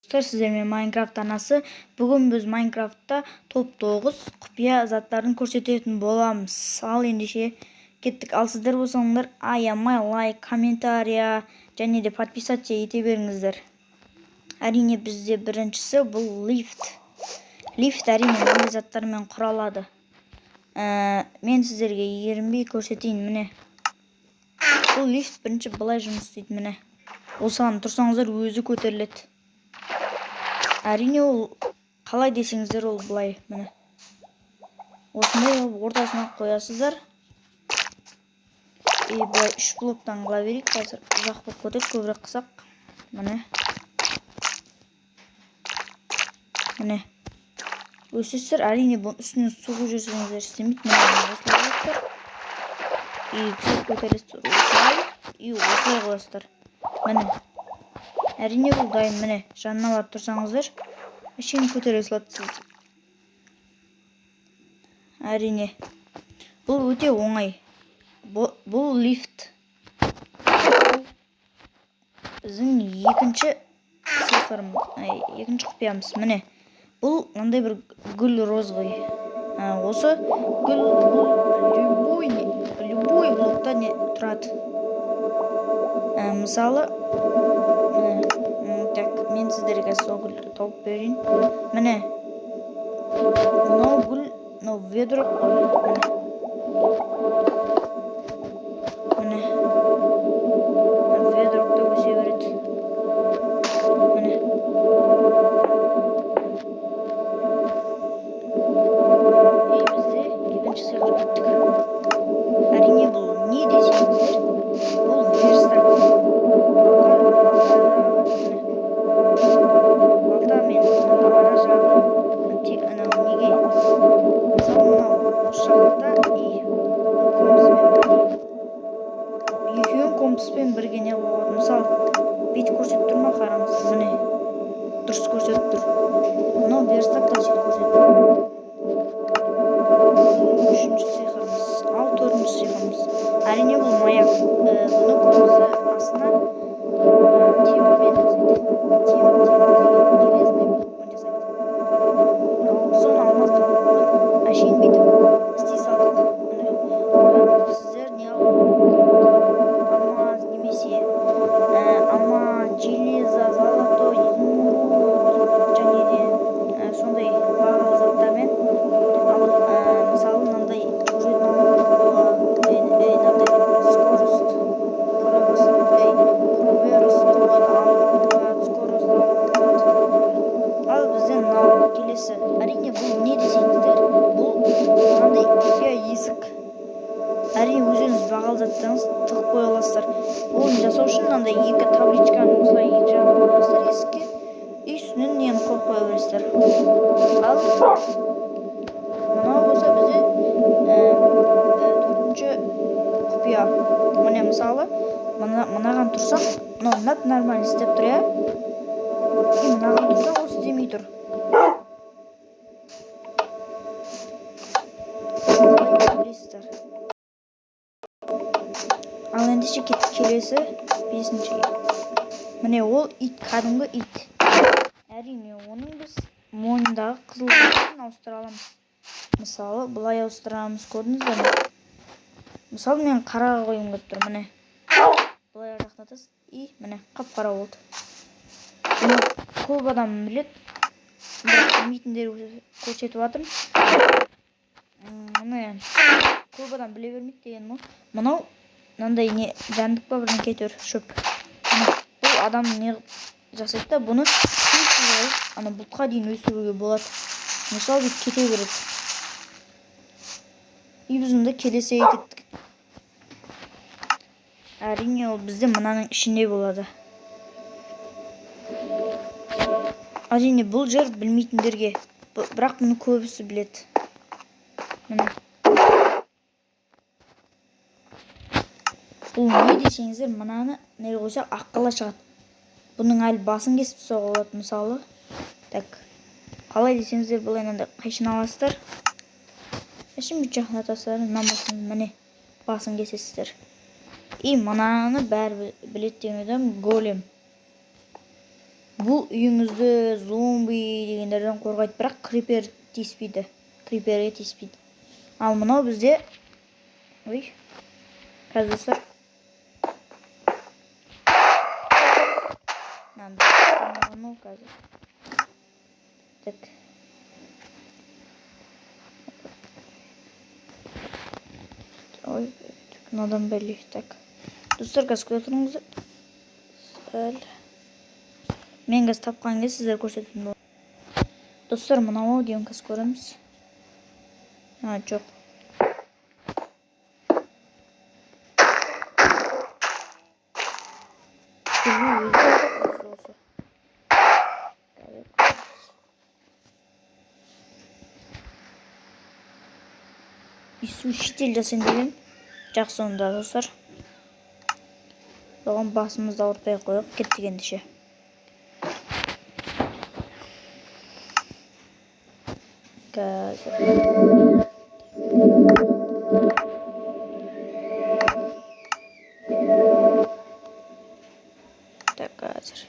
Сіздермен Майнкрафт анасы. Бүгін біз Майнкрафтта топ 9 құпия заттарын көрсететін боламыз. Ал ендеше кеттік. Ал сіздер болсаңдар аямай лайк, комментария және де подписаться ете беріңіздер. Әрине бізде біріншісі бұл лифт. Лифт әрине мынандай заттармен құралады. Мен сіздерге ерінбей көрсетейін, міне. Бұл лифт бірінші былай жұмыс істейді, міне. Осыған тұрсаңыздар өзі көтеріледі. Әрине ол қалай десеңіздер ол былай, міне. Осындай ортасына қоясыздар. Былай 3 блоктан қыла берейік. Қазір ұзақ болып кетеді, көбірек қысақ. Міне. Міне. Өсесіздер, әрине бұның үстінен суғы жүрсеңіздер істемейді. Міне осылай қоясыздар. Күзет көтересіздер. Осылай қоясыздар. Міне. Әрине бұл дайын, міне. Жанына барып тұрсаңыздар, әшейін көтере салатсыз. Әрине. Бұл өте оңай. Бұл лифт. Біздің екінші құпиямыз. Міне. Бұл мынандай бір гүл розовый. Осы гүл любой блокта тұрады. Мысалы, мен сіздерге сол гүлді тауып берейін. Міне. Мынау гүл, мынау ведро қой. Міне. Ведрокта өсе береді. Міне. Бізде екінші сыйға кеттік. Әрине бұл не десеңіздер, бұл верстак. Балта мен ара жағы тек анау неге? Мысалы мынау осы жақта екеуін компаспен бірге не қылады. Мысалы бет көрсетіп тұр ма, қараңыз. Міне. Дұрыс көрсетіп тұр. Мынау верстак та сөйтіп көрсетіп тұр. Үшінші сиқырымыз. Ал төртінші сиқырымыз. Әрине бұл маяк. Бұны көбісі астына темірмен жасайды. Железный блокпен жасайды. Соны алмаздың әшейін бүйтіп істей салдық. Сіздер не алып алмаз немесе железо, золотой, изумруд және де сондай бағалы заттармен мысалы мынандай ал бізден мынау келесі. Әрине бұл не десеңіздер, бұл мынандай құпия есік. Әрине өздеріңіз бағалы заттарыңыз тығып қоя аласыздар. Оны жасау үшін мынандай екі табличканы осылай екі жағына қоясыздар есікке. Үстінен нені қойып қоя бересіздер. Ал мынау болса бізде төртінші құпия. Міне мысалы мынаған тұрсақ, мынау нормально істеп тұр, иә? Мынаған тұрсақ, ол істемей тұр. Ал ендеше келесі бесіншіге. Міне ол ит, кәдімгі ит. Әрине оның біз мойнындағы қызыл қылышын ауыстыра аламыз. Мысалы былай ауыстырамыз, көрдіңіздер ме? Мысалы мен қараға қойым келіп тұр, міне. Былай жақтатасыз, міне қап-қара болды. Бұны көп адам біледі. Білмейтіндер көрсетіп жатырмын. Міне көп адам біле бермейді деген мо. Мынау мынандай не жәндік па бірден кетер шөп. Бұл адам не жасайды да, бұны ана бұлтқа дейін өсіруге болады. Мысалы бүйтіп кете береді. Біз онда келесі кеттік. Әрине ол бізде мынаның ішінде болады. Әрине бұл жер білмейтіндерге, бірақ мұны көбісі біледі. Міне. Бұл не десеңіздер, мынаны не қойсақ аққала шығады. Бұның әлі басын кесіп соға болады, мысалы. Так. Қалай десеңіздер, бұл айнанда қайшын аласыздар. Әшін бүт жақын атасыздар, міне басын кесесіздер. Мынаны бәрі біледі деген адам голем. Бұл үйіңізді зомби дегендерден қорғайды, бірақ криперге тиіспейді. Ал мынау бізде қазір достар мынадан бәле. Так достар, қазір көре тұрыңыздар. Мен қазір тапқан кезде сіздер көрсететін боламын. Достар, мынау деген қазір көреміз. Жоқ. Шетел жасайын деген. Жақсы онда достар. Оған басымызды ауыртпай қойып кеттік ендеше. Қазір.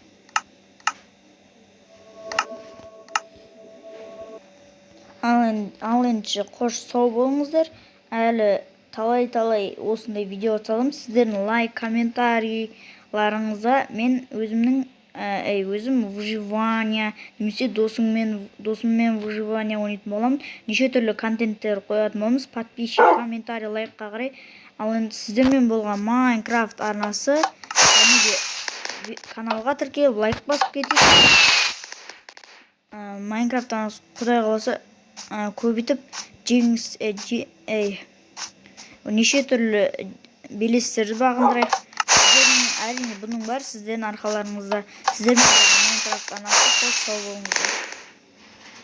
Ал енді қош сау болыңыздар. Әлі талай осындай видео салам. Сіздердің лайк, комментарийларыңызға мен өзім выживание немесе досыммен выживание ойнайтын боламын. Неше түрлі контенттер қоятын боламыз. Подписчик, комментарий, лайкқа қарай. Ал енді сіздермен болған Майнкрафт арнасы. Каналға тіркеліп лайк басып кетейік. Майнкрафт арнасы құдай қаласа көбейтіп неше түрлі белестерді бағындырайық. Әрине бұның бар сіздердің арқаларыңызда. Сіздермен Майнкрафт арнасы қош сау болыңыздар.